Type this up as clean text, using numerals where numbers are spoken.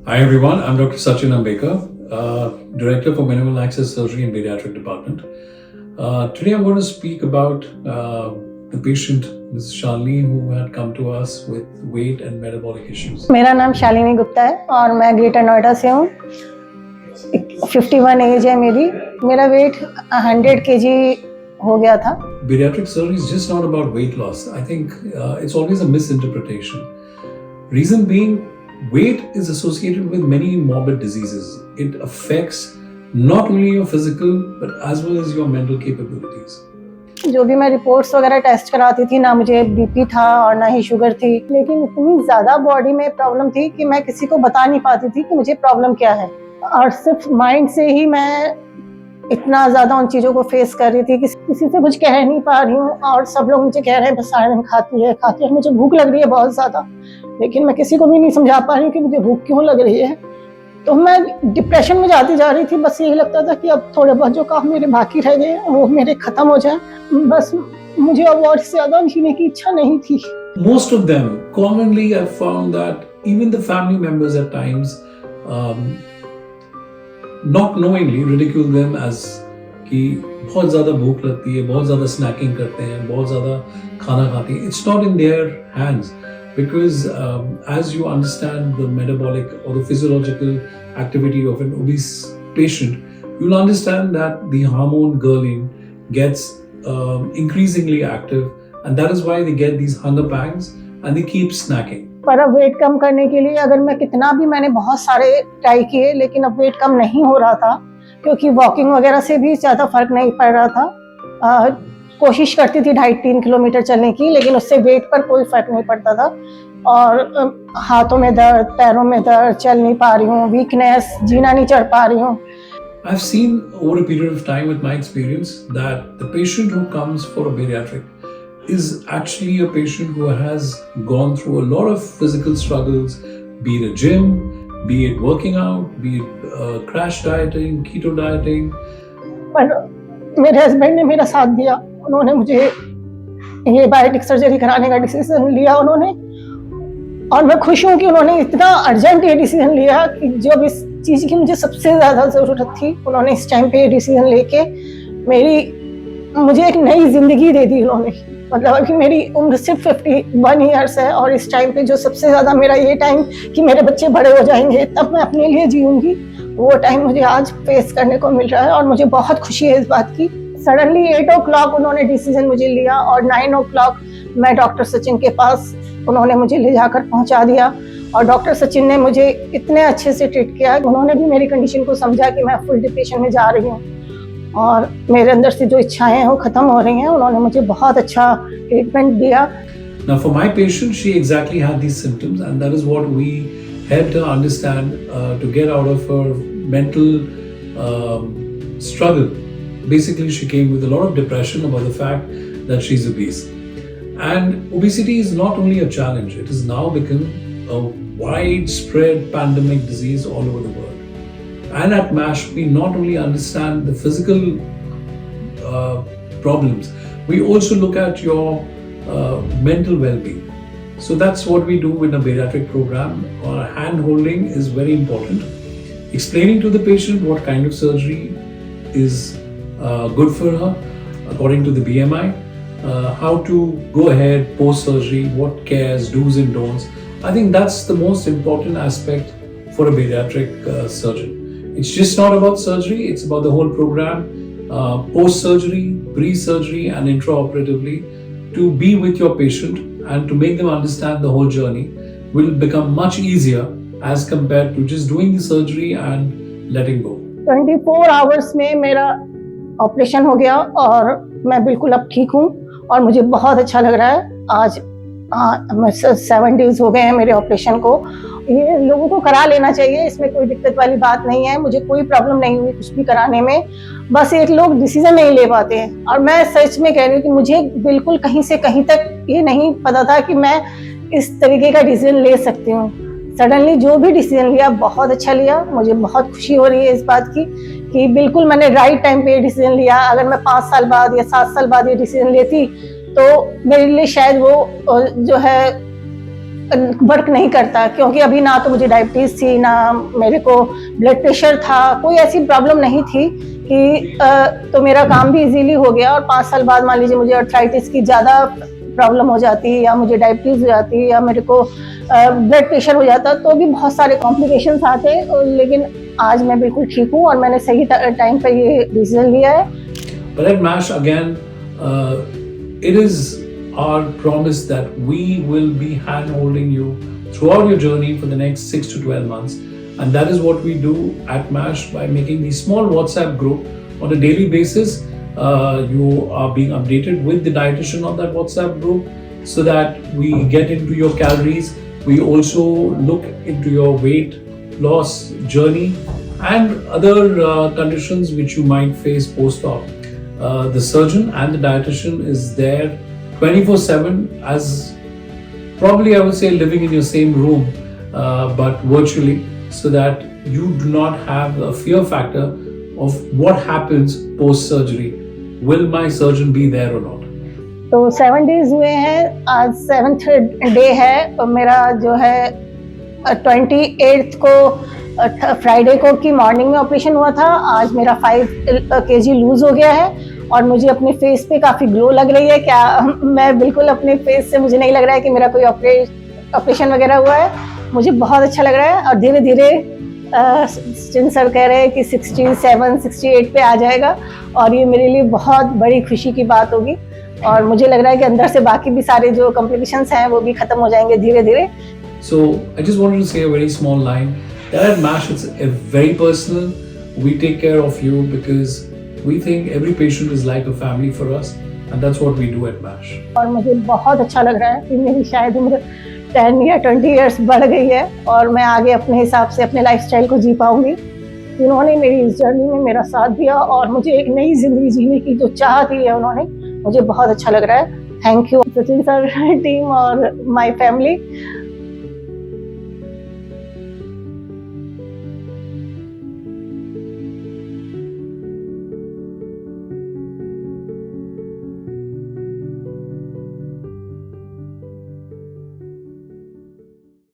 Hi everyone, I'm Dr. Sachin Ambekar, Director for Minimal Access Surgery and Pediatric Department. Today I'm going to speak about the patient, Ms. Shalini, who had come to us with weight and metabolic issues. मेरा नाम शालिनी गुप्ता है और मैं greater Noida से हूँ। 51 as है मेरी। मेरा वेट 100 kg हो गया था। Pediatric surgery is just not about weight loss. I think it's always a misinterpretation. Reason being, weight is associated with many morbid diseases. It affects not only your physical but as well as your mental capabilities. जो भी मैं reports वगैरह test कराती थी, ना मुझे BP था और ना ही शुगर थी, लेकिन इतनी ज़्यादा बॉडी में प्रॉब्लम थी कि मैं किसी को बता नहीं पाती थी कि मुझे प्रॉब्लम क्या है। और सिर्फ माइंड से ही मैं इतना ज़्यादा उन चीज़ों को फेस कर रही थी कि किसी से कुछ कह नहीं पा रही हूँ। और सब लोग मुझे कह रहे हैं बस सारा दिन खाती है, मुझे भूख लग रही है बहुत ज़्यादा, लेकिन मैं किसी को भी नहीं समझा पा रही हूँ कि मुझे भूख क्यों लग रही है। तो मैं डिप्रेशन में जाती जा रही थी। बस यही लगता था कि अब थोड़े बहुत जो काम मेरे बाकी रह गए वो मेरे खत्म हो जाए। बस मुझे अब और ज़्यादा जीने की इच्छा नहीं थी। Most of them, commonly I've found that even the family members at times not knowingly ridicule them as कि बहुत ज़्यादा भूख लगती है, बहुत ज़्यादा स्नैकिंग करते हैं, बहुत ज़्यादा खाना खाती हैं. It's not in their hands. Because as you understand the metabolic or the physiological activity of an obese patient, you'll understand that the hormone ghrelin gets increasingly active, and that is why they get these hunger pangs and they keep snacking. पर अब wait कम करने के लिए अगर मैं कितना भी मैंने बहुत सारे ट्राई किए, लेकिन अब वेट कम नहीं हो रहा था, क्योंकि वॉकिंग वगैरह से भी ज़्यादा फर्क नहीं पड़ रहा था। कोशिश करती थी 2.5-3 किलोमीटर चलने की, लेकिन उससे वेट पर कोई फर्क नहीं पड़ता था। और हाथों में दर्द, पैरों में दर्द, चल नहीं पा रही हूँ, वीकनेस, जीना नहीं चढ़ पा रही हूँ। I've seen over a period of time with my experience that the patient who comes for a bariatric is actually a patient who has gone through a lot of physical struggles, be it a gym, be it working out, be it crash dieting, keto dieting. पर मेरे husband ने मेरा साथ दिया। उन्होंने मुझे ये biotic surgery कराने का डिसीजन लिया उन्होंने, और मैं खुश हूँ कि उन्होंने इतना अर्जेंट ये डिसीजन लिया कि जब इस चीज़ की मुझे सबसे ज़्यादा ज़रूरत थी, उन्होंने इस टाइम पे ये डिसीजन लेके मुझे एक नई ज़िंदगी दे दी उन्होंने। मतलब कि मेरी उम्र सिर्फ 51 ईयर्स है, और इस टाइम पे जो सबसे ज़्यादा मेरा ये टाइम कि मेरे बच्चे बड़े हो जाएंगे तब मैं अपने लिए जीऊँगी, वो टाइम मुझे आज फेस करने को मिल रहा है और मुझे बहुत खुशी है इस बात की। सडनली 8 o'clock उन्होंने डिसीजन मुझे लिया और 9 o'clock मैं डॉक्टर सचिन के पास उन्होंने मुझे ले जाकर पहुंचा दिया। और डॉक्टर सचिन ने मुझे इतने अच्छे से ट्रीट किया। उन्होंने भी मेरी कंडीशन को समझा कि मैं फुल डिप्रेशन में जा रही हूँ और मेरे अंदर से जो इच्छाएं हैं वो खत्म हो रही हैं। उन्होंने मुझे बहुत अच्छा ट्रीटमेंट दिया। Now for my patient, she exactly had these symptoms, and that is what we helped her understand to get out of her mental struggle. Basically, she came with a lot of depression about the fact that she's obese. And obesity is not only a challenge, it has now become a widespread pandemic disease all over the world. And at MASH, we not only understand the physical problems, we also look at your mental well-being. So that's what we do in a bariatric program. Hand-holding is very important. Explaining to the patient what kind of surgery is good for her according to the BMI, how to go ahead post-surgery, what cares, do's and don'ts. I think that's the most important aspect for a bariatric surgeon. It's just not about surgery, it's about the whole program, post-surgery, pre-surgery and intraoperatively, to be with your patient and to make them understand the whole journey will become much easier as compared to just doing the surgery and letting go. 24 hours में मेरा operation हो गया और मैं बिल्कुल अब ठीक हूँ और मुझे बहुत अच्छा लग रहा है। आज 7 days हो गए हैं मेरे ऑपरेशन को। ये लोगों को करा लेना चाहिए, इसमें कोई दिक्कत वाली बात नहीं है। मुझे कोई प्रॉब्लम नहीं हुई कुछ भी कराने में, बस एक लोग डिसीजन नहीं ले पाते हैं। और मैं सच में कह रही हूँ कि मुझे बिल्कुल कहीं से कहीं तक ये नहीं पता था कि मैं इस तरीके का डिसीजन ले सकती हूँ। सडनली जो भी डिसीजन लिया बहुत अच्छा लिया। मुझे बहुत खुशी हो रही है इस बात की कि बिल्कुल मैंने राइट टाइम पे ये डिसीजन लिया। अगर मैं 5 साल बाद या 7 साल बाद ये डिसीजन लेती तो मेरे लिए शायद वो जो है वर्क नहीं करता, क्योंकि अभी ना तो मुझे डायबिटीज़ थी, ना मेरे को ब्लड प्रेशर था, कोई ऐसी प्रॉब्लम नहीं थी कि तो मेरा काम भी इजीली हो गया। और 5 साल बाद मान लीजिए मुझे आर्थराइटिस की ज़्यादा प्रॉब्लम हो जाती है, या मुझे डायबिटीज़ हो जाती है, या मेरे को ब्लड प्रेशर हो जाता, तो भी बहुत सारे कॉम्प्लिकेशंस आते हैं। लेकिन आज मैं बिल्कुल ठीक हूँ और मैंने सही टाइम पे ये डिसीजन लिया है। But at MASH again, it is our promise that we will be hand-holding you throughout your journey for the next 6 to 12 months. And that is what we do at MASH by making the small WhatsApp group on a daily basis. You are being updated with the dietitian on that WhatsApp group so that we get into your calories. We also look into your weight loss journey and other conditions which you might face post-op. The surgeon and the dietitian is there 24/7 as probably I would say living in your same room but virtually, so that you do not have a fear factor of what happens post-surgery. Will my surgeon be there or not? तो 7 days हुए हैं, आज 7th day है। और मेरा जो है 28th को फ्राइडे को की मॉर्निंग में ऑपरेशन हुआ था। आज मेरा 5 kg लूज हो गया है और मुझे अपने फेस पे काफ़ी ग्लो लग रही है। क्या मैं बिल्कुल अपने फेस से मुझे नहीं लग रहा है कि मेरा कोई ऑपरेशन वगैरह हुआ है। मुझे बहुत अच्छा लग रहा है और धीरे धीरे सचिन सर कह रहे हैं कि 67, 68 पे आ जाएगा और ये मेरे लिए बहुत बड़ी खुशी की बात होगी। और मुझे लग रहा है कि अंदर से बाकी भी सारे जो कॉम्प्लिकेशंस हैं वो भी खत्म हो जाएंगे धीरे धीरे। So I just wanted to say a very small line that at MASH it's a very personal. We take care of you because we think every patient is like a family for us, and that's what we do at MASH. और मुझे बहुत अच्छा लग रहा है कि मेरी शायद उम्र 10 या 20 इयर्स बढ़ गई है और मैं आगे अपने हिसाब से अपने लाइफस्टाइल को जी पाऊंगी। उन्होंने मेरी इस जर्नी में मेरा साथ दिया और मुझे एक नई जिंदगी जीने की जो चाह दी है उन्होंने, मुझे बहुत अच्छा लग रहा है। Thank you Sachin sir, team और माय फैमिली।